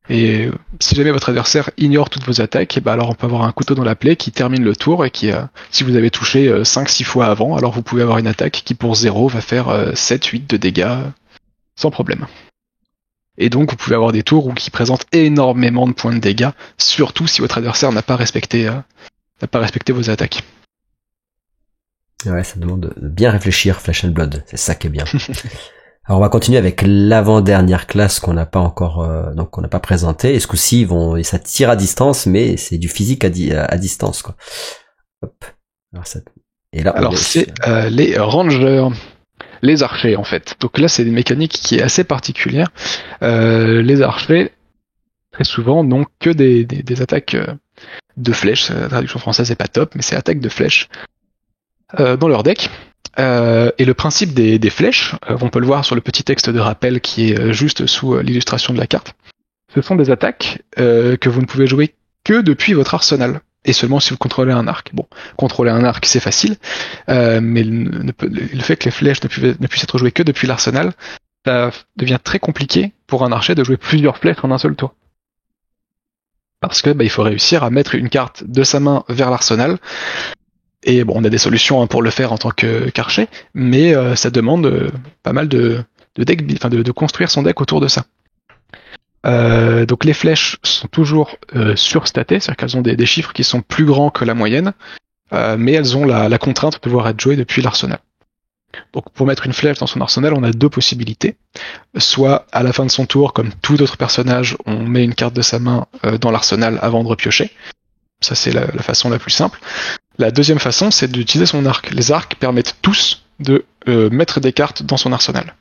Et si jamais votre adversaire ignore toutes vos attaques, et ben alors on peut avoir un couteau dans la plaie qui termine le tour et qui, si vous avez touché 5-6 fois avant, alors vous pouvez avoir une attaque qui pour 0 va faire 7-8 de dégâts sans problème. Et donc vous pouvez avoir des tours qui présentent énormément de points de dégâts, surtout si votre adversaire n'a pas respecté vos attaques. Ouais, ça demande de bien réfléchir, Flesh and Blood, c'est ça qui est bien. Alors on va continuer avec l'avant-dernière classe qu'on n'a pas encore, donc qu'on n'a pas présentée. Et ce coup-ci, ça tire à distance, mais c'est du physique à distance, quoi. Hop. Alors c'est les rangers, les archers en fait. Donc là, c'est une mécanique qui est assez particulière. Les archers, très souvent, n'ont que des attaques de flèches. La traduction française est pas top, mais c'est attaque de flèches dans leur deck. Et le principe des flèches, on peut le voir sur le petit texte de rappel qui est juste sous l'illustration de la carte. Ce sont des attaques que vous ne pouvez jouer que depuis votre arsenal, et seulement si vous contrôlez un arc. Bon, contrôler un arc c'est facile, mais le fait que les flèches ne puissent être jouées que depuis l'arsenal, ça devient très compliqué pour un archer de jouer plusieurs flèches en un seul tour. Parce que il faut réussir à mettre une carte de sa main vers l'arsenal. Et bon, on a des solutions pour le faire en tant qu'archer, mais ça demande pas mal de deck, de construire son deck autour de ça. Donc les flèches sont toujours surstatées, c'est-à-dire qu'elles ont des chiffres qui sont plus grands que la moyenne, mais elles ont la contrainte de devoir être jouées depuis l'arsenal. Donc pour mettre une flèche dans son arsenal, on a deux possibilités. Soit à la fin de son tour, comme tout autre personnage, on met une carte de sa main dans l'arsenal avant de repiocher. Ça c'est la façon la plus simple. La deuxième façon, c'est d'utiliser son arc. Les arcs permettent tous de mettre des cartes dans son arsenal.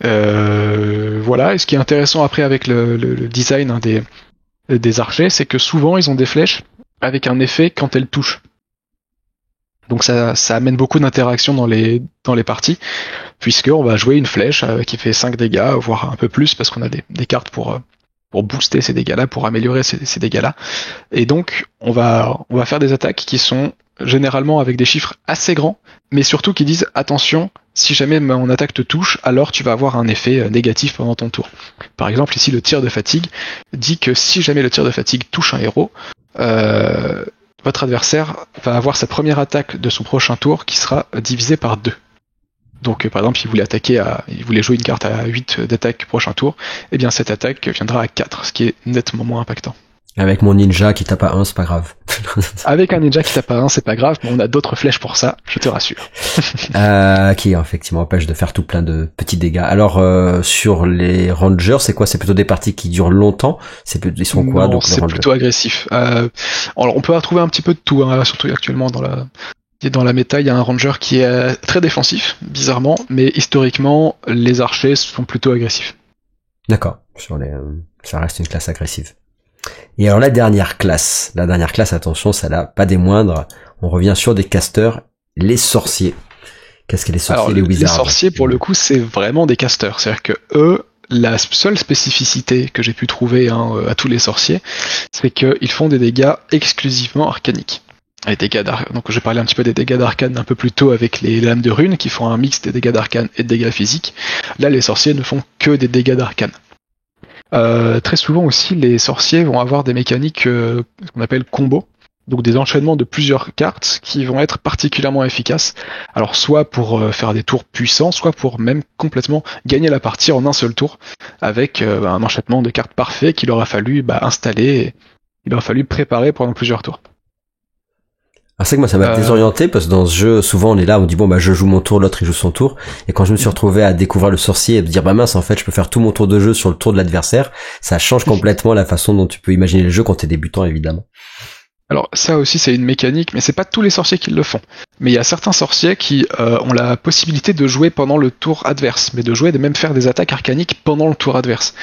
Voilà, et ce qui est intéressant après avec le design des archers, c'est que souvent ils ont des flèches avec un effet quand elles touchent. Donc ça amène beaucoup d'interactions dans les parties, puisqu'on va jouer une flèche qui fait 5 dégâts, voire un peu plus, parce qu'on a des cartes pour booster ces dégâts-là, pour améliorer ces dégâts-là. Et donc, on va faire des attaques qui sont généralement avec des chiffres assez grands, mais surtout qui disent attention, si jamais mon attaque te touche, alors tu vas avoir un effet négatif pendant ton tour. Par exemple, ici, le tir de fatigue dit que si jamais le tir de fatigue touche un héros, votre adversaire va avoir sa première attaque de son prochain tour qui sera divisée par 2. Donc par exemple, il voulait jouer une carte à 8 d'attaque prochain tour, et bien cette attaque viendra à 4, ce qui est nettement moins impactant. Avec mon ninja qui tape à 1, c'est pas grave. Avec un ninja qui tape à 1, c'est pas grave, mais on a d'autres flèches pour ça, je te rassure. Qui effectivement empêche de faire tout plein de petits dégâts. Alors sur les rangers, c'est quoi? C'est plutôt des parties qui durent longtemps? Ils sont quoi? Non, donc, c'est plutôt agressif. Alors on peut retrouver un petit peu de tout, hein, surtout actuellement dans la méta, il y a un ranger qui est très défensif, bizarrement, mais historiquement, les archers sont plutôt agressifs. D'accord. Ça reste une classe agressive. Et alors la dernière classe, attention, celle-là, pas des moindres, on revient sur des casters, les sorciers. Qu'est-ce que les sorciers, alors, les wizards? Les sorciers, pour le coup, c'est vraiment des casters. C'est-à-dire que eux, la seule spécificité que j'ai pu trouver à tous les sorciers, c'est qu'ils font des dégâts exclusivement arcaniques. Les dégâts donc j'ai parlé un petit peu des dégâts d'arcane un peu plus tôt avec les lames de runes qui font un mix des dégâts d'arcane et de dégâts physiques. Là, les sorciers ne font que des dégâts d'arcane. Très souvent aussi, les sorciers vont avoir des mécaniques qu'on appelle combos, donc des enchaînements de plusieurs cartes qui vont être particulièrement efficaces. Alors soit pour faire des tours puissants, soit pour même complètement gagner la partie en un seul tour, avec un enchaînement de cartes parfait qu'il aura fallu installer, il aura fallu préparer pendant plusieurs tours. Alors c'est que moi ça m'a désorienté parce que dans ce jeu souvent on est là, on dit bon je joue mon tour, l'autre il joue son tour, et quand je me suis retrouvé à découvrir le sorcier et me dire mince en fait je peux faire tout mon tour de jeu sur le tour de l'adversaire, ça change complètement la façon dont tu peux imaginer le jeu quand t'es débutant évidemment. Alors ça aussi c'est une mécanique, mais c'est pas tous les sorciers qui le font. Mais il y a certains sorciers qui ont la possibilité de jouer pendant le tour adverse, mais de même faire des attaques arcaniques pendant le tour adverse.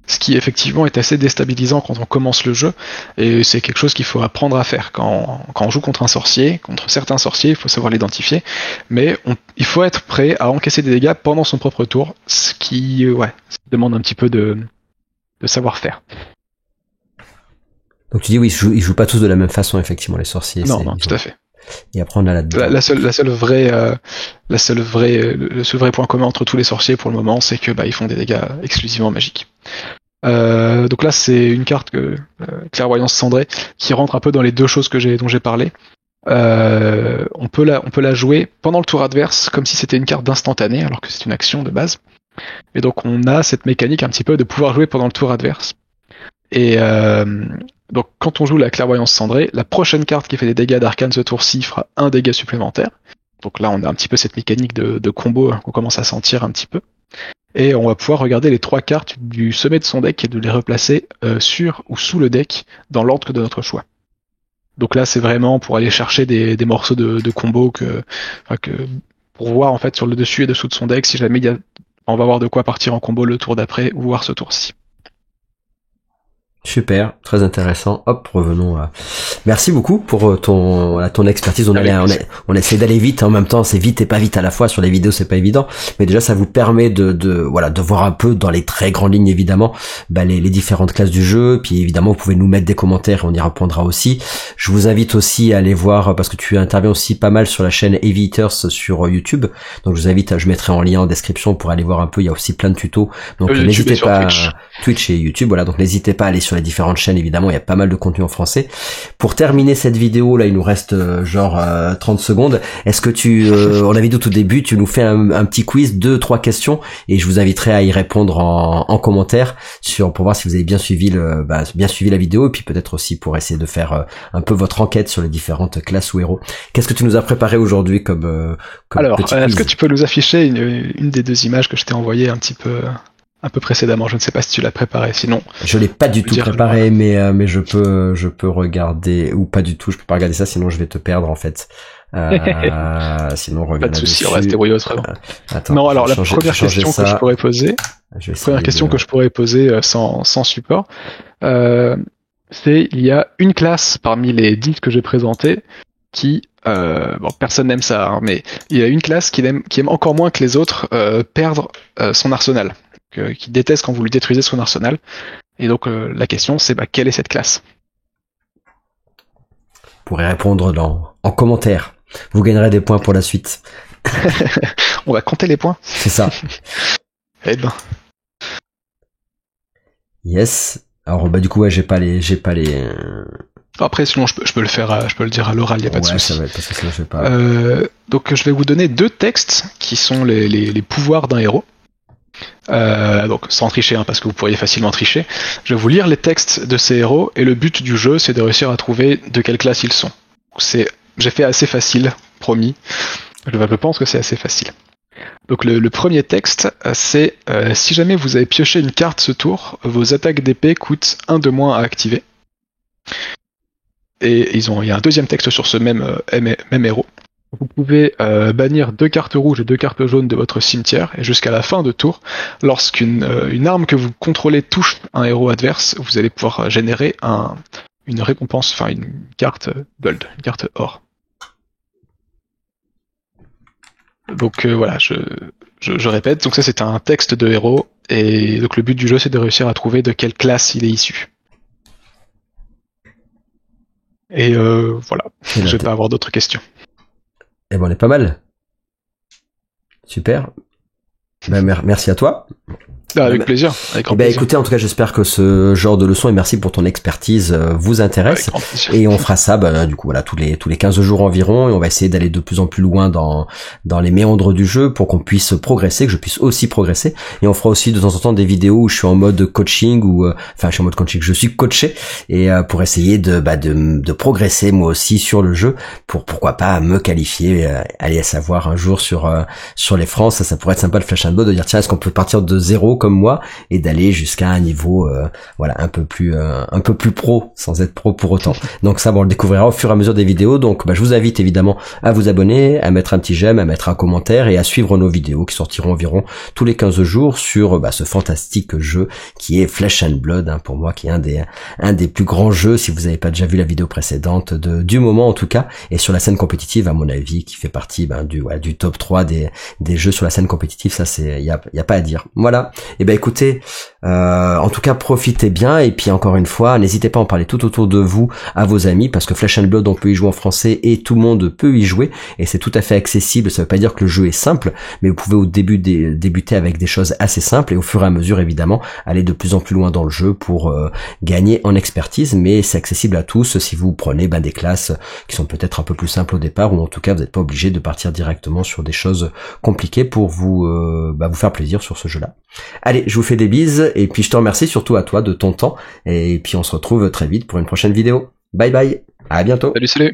ce qui effectivement est assez déstabilisant quand on commence le jeu, et c'est quelque chose qu'il faut apprendre à faire. Quand on joue contre un sorcier, contre certains sorciers, il faut savoir l'identifier, mais il faut être prêt à encaisser des dégâts pendant son propre tour, ce qui ça demande un petit peu de savoir-faire. Donc tu dis oui, ils jouent pas tous de la même façon, effectivement, les sorciers. Non, tout à fait. Et après on a le seul vrai point commun entre tous les sorciers pour le moment, c'est que ils font des dégâts exclusivement magiques. Donc là c'est une carte Clairvoyance Cendrée qui rentre un peu dans les deux choses dont j'ai parlé. On peut la jouer pendant le tour adverse comme si c'était une carte d'instantané alors que c'est une action de base. Et donc on a cette mécanique un petit peu de pouvoir jouer pendant le tour adverse. Et donc quand on joue la Clairvoyance Cendrée, la prochaine carte qui fait des dégâts d'arcane ce tour-ci fera un dégât supplémentaire. Donc là on a un petit peu cette mécanique de combo qu'on commence à sentir un petit peu. Et on va pouvoir regarder les 3 cartes du sommet de son deck et de les replacer sur ou sous le deck dans l'ordre de notre choix. Donc là c'est vraiment pour aller chercher des morceaux de combo pour voir en fait sur le dessus et dessous de son deck si jamais on va avoir de quoi partir en combo le tour d'après ou voir ce tour-ci. Super, très intéressant. Hop, revenons à... Merci beaucoup pour ton expertise. On essaie d'aller vite, en même temps c'est vite et pas vite à la fois. Sur les vidéos c'est pas évident, mais déjà ça vous permet de voir un peu dans les très grandes lignes évidemment les différentes classes du jeu. Puis évidemment vous pouvez nous mettre des commentaires et on y répondra aussi. Je vous invite aussi à aller voir parce que tu interviens aussi pas mal sur la chaîne Heavy Hitters sur YouTube. Donc je vous invite, je mettrai en lien en description pour aller voir un peu. Il y a aussi plein de tutos. Donc n'hésitez pas. Twitch et YouTube, voilà. Donc n'hésitez pas à aller sur les différentes chaînes, évidemment, il y a pas mal de contenu en français. Pour terminer cette vidéo, là, il nous reste 30 secondes. Est-ce que on avait dit au tout début, tu nous fais un petit quiz, 2-3 questions, et je vous inviterai à y répondre en commentaire pour voir si vous avez bien suivi la vidéo, et puis peut-être aussi pour essayer de faire un peu votre enquête sur les différentes classes ou héros. Qu'est-ce que tu nous as préparé aujourd'hui comme Alors, petit quiz? Est-ce que tu peux nous afficher une des 2 images que je t'ai envoyées un peu précédemment? Je ne sais pas si tu l'as préparé, sinon... Je l'ai pas du tout préparé, mais je peux regarder, ou pas du tout, je peux pas regarder ça, sinon je vais te perdre en fait. Sinon reviens pas de souci, dessus. on reste débrouillé autrement. Attends, non, alors la première question que je pourrais poser, sans support, c'est il y a une classe parmi les 10 que j'ai présentées qui... personne n'aime ça, hein, mais il y a une classe qui aime encore moins que les autres perdre son arsenal. Qui déteste quand vous lui détruisez son arsenal. Et donc la question c'est quelle est cette classe? Vous pourrez répondre en commentaire. Vous gagnerez des points pour la suite. On va compter les points. C'est ça. Eh ben. Yes. Alors du coup j'ai pas les. Après sinon je peux le dire à l'oral, y a pas de souci. Ça va être parce que sinon je vais pas. Donc je vais vous donner 2 textes qui sont les pouvoirs d'un héros. Donc sans tricher parce que vous pourriez facilement tricher, je vais vous lire les textes de ces héros et le but du jeu c'est de réussir à trouver de quelle classe ils sont. J'ai fait assez facile, promis, je pense que c'est assez facile. Donc le premier texte c'est si jamais vous avez pioché une carte ce tour, vos attaques d'épée coûtent 1 de moins à activer. Et il y a un deuxième texte sur ce même héros. Vous pouvez bannir 2 cartes rouges et 2 cartes jaunes de votre cimetière, et jusqu'à la fin de tour, lorsqu'une arme que vous contrôlez touche un héros adverse, vous allez pouvoir générer une récompense, une carte gold, une carte or. Donc voilà, je répète, donc ça c'est un texte de héros, et donc le but du jeu c'est de réussir à trouver de quelle classe il est issu. Et voilà, je vais pas avoir d'autres questions. Eh ben on est pas mal. Super. Merci à toi. Avec plaisir. Avec grand plaisir. Écoutez, en tout cas, j'espère que ce genre de leçon, et merci pour ton expertise, vous intéresse. Et on fera ça, du coup, voilà, tous les 15 jours environ, et on va essayer d'aller de plus en plus loin dans les méandres du jeu pour qu'on puisse progresser, que je puisse aussi progresser. Et on fera aussi de temps en temps des vidéos où je suis en mode coaching je suis en mode coaching, je suis coaché, et pour essayer de progresser moi aussi sur le jeu, pourquoi pas me qualifier, aller à savoir un jour sur les France, ça pourrait être sympa le Flash and Blood, de dire tiens, est-ce qu'on peut partir de zéro comme moi et d'aller jusqu'à un niveau voilà un peu plus pro sans être pro pour autant. Donc ça, on le découvrira au fur et à mesure des vidéos. Donc je vous invite évidemment à vous abonner, à mettre un petit j'aime, à mettre un commentaire et à suivre nos vidéos qui sortiront environ tous les 15 jours sur ce fantastique jeu qui est Flesh and Blood, pour moi, qui est un des plus grands jeux, si vous n'avez pas déjà vu la vidéo précédente, du moment en tout cas, et sur la scène compétitive, à mon avis, qui fait partie du top 3 des jeux sur la scène compétitive. Ça, c'est y a pas à dire. Voilà. Et écoutez, en tout cas, profitez bien, et puis encore une fois, n'hésitez pas à en parler tout autour de vous à vos amis, parce que Flesh and Blood, on peut y jouer en français et tout le monde peut y jouer, et c'est tout à fait accessible. Ça veut pas dire que le jeu est simple, mais vous pouvez au début débuter avec des choses assez simples, et au fur et à mesure, évidemment, aller de plus en plus loin dans le jeu pour gagner en expertise. Mais c'est accessible à tous si vous prenez des classes qui sont peut-être un peu plus simples au départ, ou en tout cas vous n'êtes pas obligé de partir directement sur des choses compliquées pour vous faire plaisir sur ce jeu-là. Allez, je vous fais des bises, et puis je te remercie surtout à toi de ton temps, et puis on se retrouve très vite pour une prochaine vidéo. Bye bye, à bientôt. Salut.